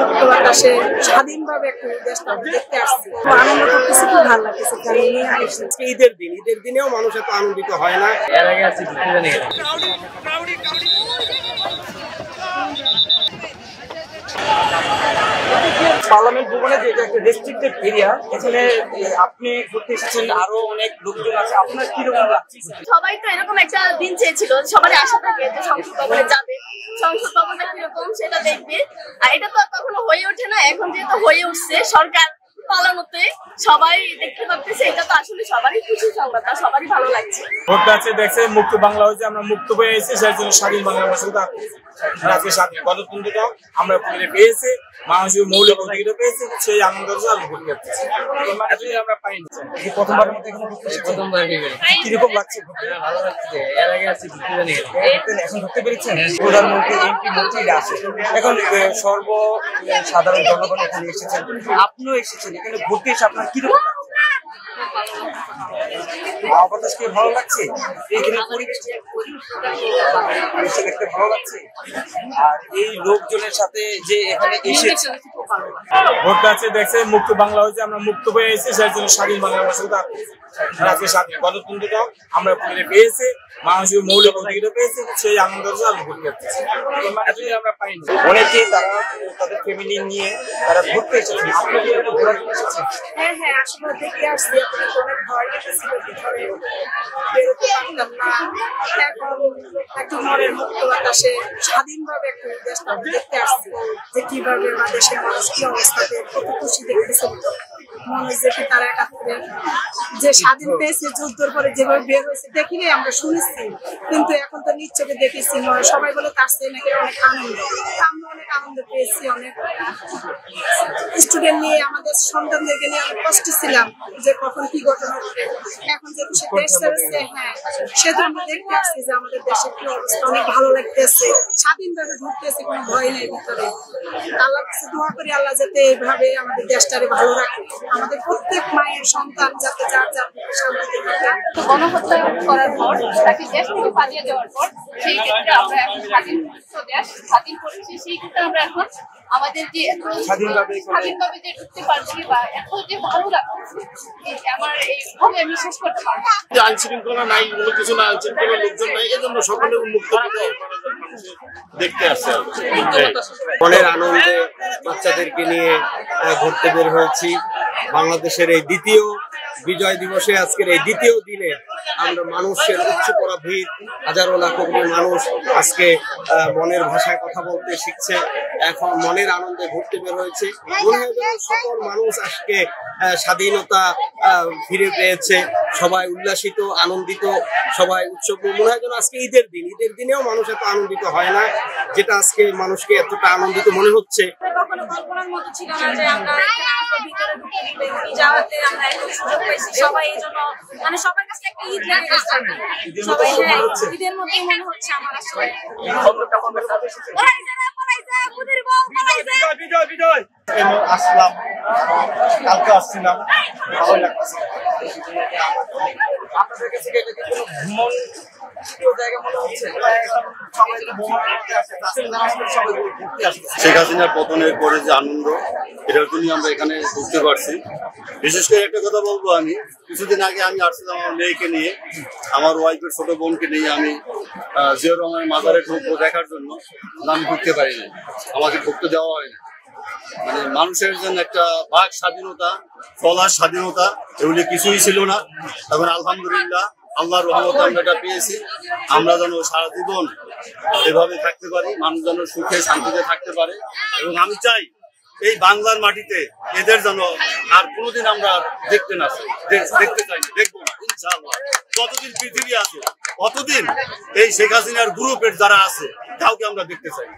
মুক্ত বাতাসে স্বাধীনভাবে একটা দেশটা দেখতে আসছি। আনন্দ করতেছি, খুব ভালো লাগতেছে। ঈদের দিনেও মানুষ এত আনন্দিত হয় না। এর আগে আসছি পার্লামেন্ট ভবনে যে একটা রেস্ট্রিক্টেড এরিয়া, এখানে আপনি ঘুরতে এসেছেন, আরো অনেক লোকজন আছে, আপনার কিরকম লাগছে? সবাই তো এরকম একটা দিন চেয়েছিল, সবারই আশা থাকে যে সংসদ ভবনে যাবে, সংসদ ভবনটা কিরকম সেটা দেখবে। আর এটা তো কখনো হয়ে ওঠে না, এখন যেহেতু হয়ে উঠছে সরকার পালানোতে সবাই দেখতে পাচ্ছে, এটা তো আসলে সবারই খুশি সংবাদ, আর সবারই ভালো লাগছে। ভোট আছে দেখছে মুক্ত বাংলা হয়েছে, আমরা মুক্ত হয়ে এসেছি, সেই জন্য স্বাধীন বাংলা ভাষা আজকে স্বাধীন গণতন্ত্রটা আমরা পেয়েছি, মানুষের মৌলিক অধিকার পেয়েছি, সেই আনন্দ আমি ভোট করতেছি। এতদিন আমরা পাইনি। প্রথমবারের মধ্যে প্রথমবার কিরকম লাগছে? ভালো লাগছে। এর আগে আসছি এখন ধরতে পেরেছেন প্রধানমন্ত্রী, এমপি, মন্ত্রীরা আসে, এখন সর্বসাধারণ জনগণ এখানে এসেছেন, আপনিও এসেছেন, এখানে ঘুরতে এসে আপনার কিরকম লাগছে? বাতাসকে ভালো লাগছে, এখানে পরিবেশটা দেখতে ভালো লাগছে, আর এই লোকজনের সাথে যে এখানে এসেছে ভোট আছে দেখছে মুক্ত বাংলা হয়েছে, আমরা মুক্ত হয়ে এসেছি, সেই জন্য স্বাধীন বাংলা ভাষা আজকে স্বাধীন গণতন্ত্রটা আমরা পেয়েছি, মানুষের মৌলিক অধিকার পেয়েছি, সেই আনন্দ আমি ভোট করতেছি। এতদিন আমরা পাইনি। অনেকে তারা তাদের ফ্যামিলি নিয়ে তারা ঘুরতে এসেছে, আপনি কি ঘোরার এসেছেন? হ্যাঁ হ্যাঁ, আসলে দেখতে আসছি। অনেক ভয় লেগেছিল, ভিতরে বেরোতে পারতাম না। এখন একটু মনের মুক্ত বাতাসে স্বাধীনভাবে একটা দেশটা দেখতে আসছি, যে কিভাবে দেশের মানুষ কি অবস্থাতে কত খুশি দেখতেছে। মনে যে তারা একাত্তরে যে স্বাধীন পেয়েছে, যুদ্ধের পরে যেভাবে বের হয়েছে দেখিনি, আমরা শুনেছি, কিন্তু এখন তো নিশ্চয়ই দেখেছি। সবাই বলে তার চেয়ে নাকি অনেক আনন্দ, আমরা অনেক আনন্দ পেয়েছি। অনেক স্টুডেন্ট নিয়ে, আমাদের সন্তানদেরকে নিয়ে অনেক কষ্ট ছিলাম যে কখন কি ঘটনা ঘটে। এখন যেহেতু সে দেশ ছেড়েছে, হ্যাঁ, সেটা আমরা দেখতে আসছি যে আমাদের দেশের কি অবস্থা। অনেক ভালো লাগতেছে, স্বাধীনভাবে ঘুরতেছে, কোনো ভয় নেই ভিতরে। আল্লাহর কাছে দোয়া করি, আল্লাহ যাতে এইভাবে আমাদের দেশটারে ভালো রাখে, আমাদের প্রত্যেক মায়ের সন্তান যাতে যার যার শান্তিতে থাকে। গণহত্যা করার পর, তাকে দেশ থেকে পালিয়ে যাওয়ার পর, সেই ক্ষেত্রে আমরা এখন স্বাধীন দেশ স্বাধীন করেছি, সেই ক্ষেত্রে আমরা এখন আমাদের যে স্বাধীনভাবে যে ঢুকতে পারছি বা এত যে ভালো লাগছে, আমার এইভাবে আমি শেষ করতে পারবো। আইন শৃঙ্খলা নাই, কোনো কিছু না, আইন শৃঙ্খলা লোকজন নাই, এজন্য সকলে উন্মুক্ত দেখতে আসছে। মনের আনন্দে বাচ্চাদেরকে নিয়ে ঘুরতে বের হয়েছি। বাংলাদেশের এই দ্বিতীয় বিজয় দিবসে, আজকের এই দ্বিতীয় দিনে আমরা মানুষের উচ্চপড়া ভিড়, হাজারো লাখো মানুষ আজকে মনের ভাষায় কথা বলতে শিখছে, এখন মনের আনন্দে ঘুরতে বের হয়েছে। মনে হয় যেন সকল মানুষ আজকে স্বাধীনতা ফিরে পেয়েছে, সবাই উল্লাসিত, আনন্দিত, সবাই উৎসব। মনে হয় যেন আজকে ঈদের দিনেও মানুষ এত আনন্দিত হয় না, যেটা আজকে মানুষকে এতটা আনন্দিত মনে হচ্ছে। কখনো কল্পনার মতো ছিল না যে আমরা ভিতরে ঢুকে যাওয়াতে আমরা একটা সুযোগ পেয়েছি। সবাই এই জন্য সবার কাছে একটা ঈদ লাগে, সবাই ঈদের মতোই মনে হচ্ছে আমার আসলে। আসলাম, কালকে আসছিলাম, ভালো লাগছে। আপনাদের কাছে কি এটা কি কোনো ভ্রমণ জায়গা মনে হচ্ছে? শেখ হাসিনার পতনের পরে যে আনন্দ, এটার জন্য আমরা এখানে বুঝতে পারছি। বিশেষ করে একটা কথা বলবো, আমি কিছুদিন আগে আমি আসছিলাম আমার মেয়েকে নিয়ে, আমার ওয়াইফের ছোট বোনকে নিয়ে আমি জিয়াউর রহমানের মাজারে ঢুকবো দেখার জন্য, আমি ঢুকতে পারিনি, আমাকে ঢুকতে দেওয়া হয়নি। মানে মানুষের জন্য একটা বাক স্বাধীনতা, চলার স্বাধীনতা, এগুলি কিছুই ছিল না। এখন আলহামদুলিল্লাহ, আল্লাহর রহমতে আমরা এটা পেয়েছি। আমরা যেন সারা জীবন এভাবে থাকতে পারি, মানুষ যেন সুখে শান্তিতে থাকতে পারে। এবং আমি চাই এই বাংলার মাটিতে এদের যেন আর কোনোদিন আমরা দেখতে চাই না, দেখবো না ইনশাআল্লাহ। যতদিন পৃথিবী আছে ততদিন এই শেখ হাসিনার গ্রুপের যারা আছে কাউকে আমরা দেখতে চাই না।